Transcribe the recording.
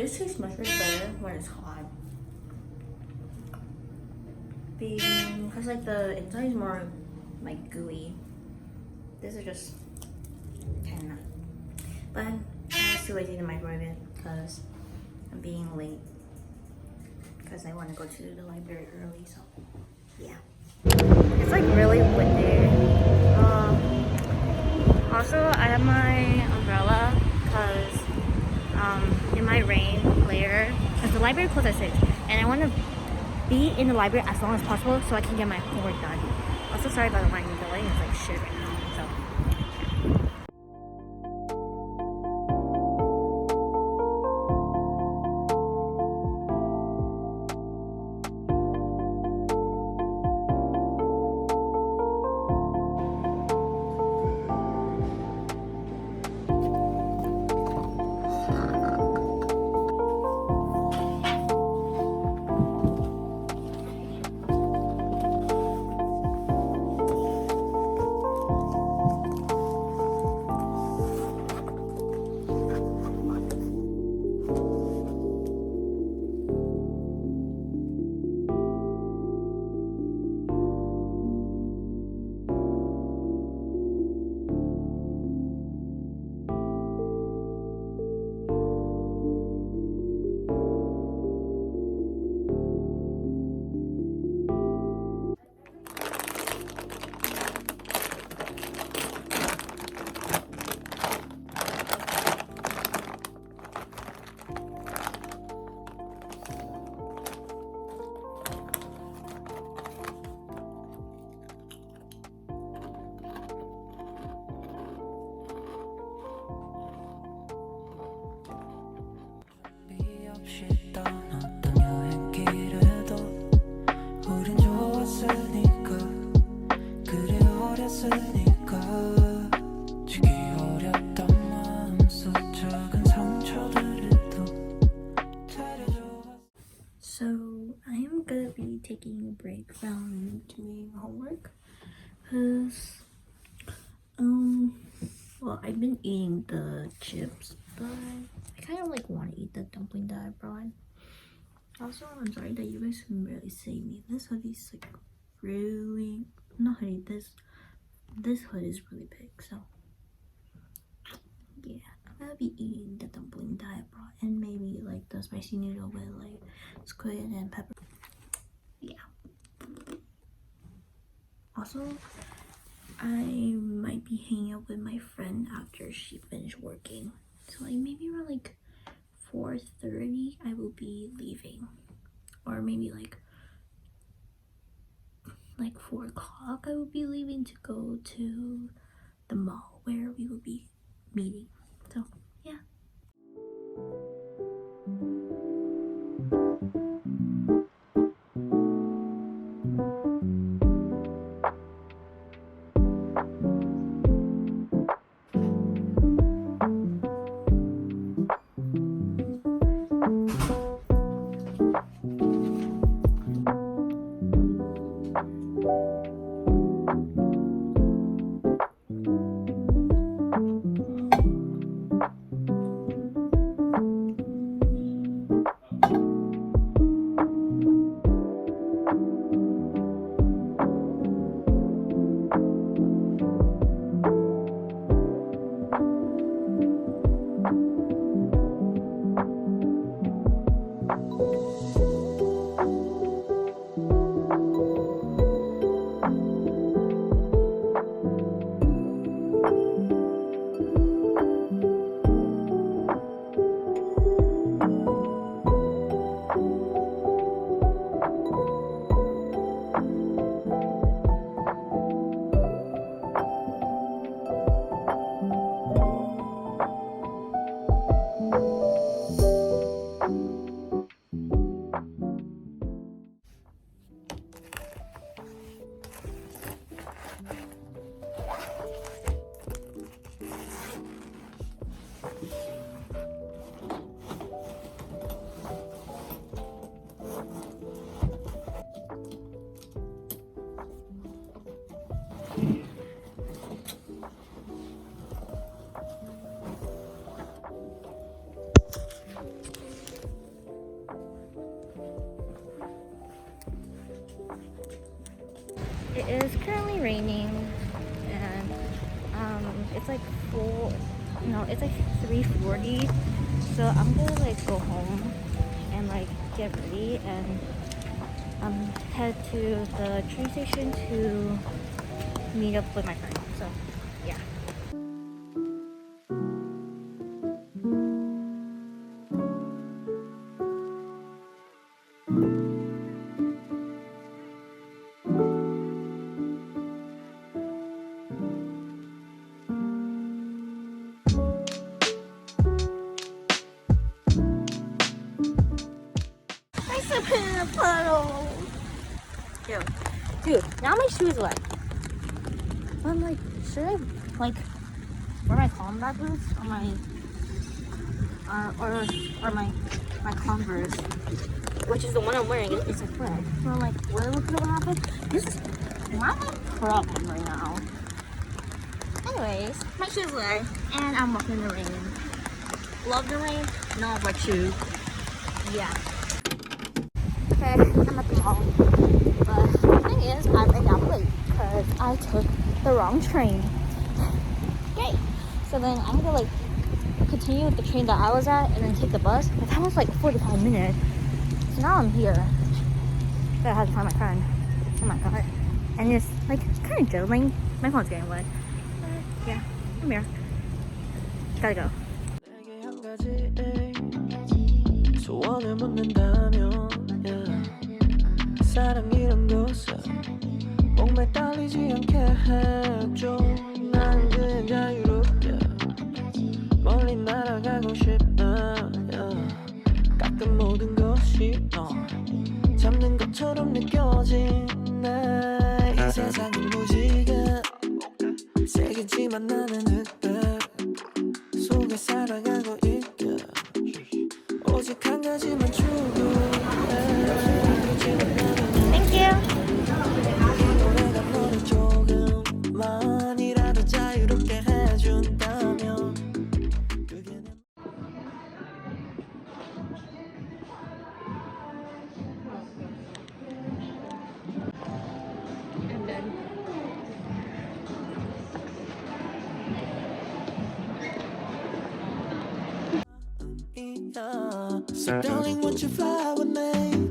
This tastes much better when it's hot. Because like the inside is more like gooey. This is just kind of not. But I'm too lazy to microwave it because I'm being late. Because I want to go to the library early, so yeah. It's like really windy. Also, I have my umbrella because it might rain later. Because the library closes at 6, and I want to be in the library as long as possible so I can get my homework done. Also, sorry about the lightning delay. It's like shit right now. So. So I am gonna be taking a break from doing homework because well, I've been eating the chips, but I kind of like want to eat the dumpling that I brought. Also, I'm sorry that you guys can barely see me. This hoodie's like really not hoodie. This hood is really big, so yeah. I'm gonna be eating the dumpling that I brought, and maybe like the spicy noodle with like squid and pepper. Yeah. Also, I might be hanging out with my friend after she finished working. So like maybe around like 4:30 I will be leaving. Or maybe like 4 o'clock I will be leaving to go to the mall where we will be meeting. So yeah. it's like full. No, it's like 3:40. So I'm gonna like go home and like get ready and head to the train station to meet up with my friend. So yeah. I slipped in a puddle. Dude, now my shoes wet. I'm like, should I like wear my combat boots or my or my Converse, which is the one I'm wearing. It's a friend. So I'm like, what could have happened? This is my problem right now. Anyways, my shoes wet and I'm walking in the rain. Love the rain, not about you. Yeah. Okay, I'm at the mall. But the thing is, I'm right now late because I took the wrong train. Yay! So then I'm gonna like continue with the train that I was at and then take the bus. But that was like 45 minutes. So now I'm here. But I have to find my friend. Oh my god. And it's like kind of drizzling. My phone's getting wet. But yeah, I'm here. Gotta go. 소원을 묻는다면 사랑이란 것을 목매 딸리지 않게 해줘 난 그냥 자유롭게 멀리 날아가고 싶다 가끔 모든 것이 너 잡는 것처럼 느껴지네 이 세상은 무지개 세겠지만 나는 흑백 속에 살아가고 있게 오직 한 가지만 추구해 Thank you. 이 노래가 너를 조금만이라도 자유롭게 해준다면 그게 So darling, won't you fly with me?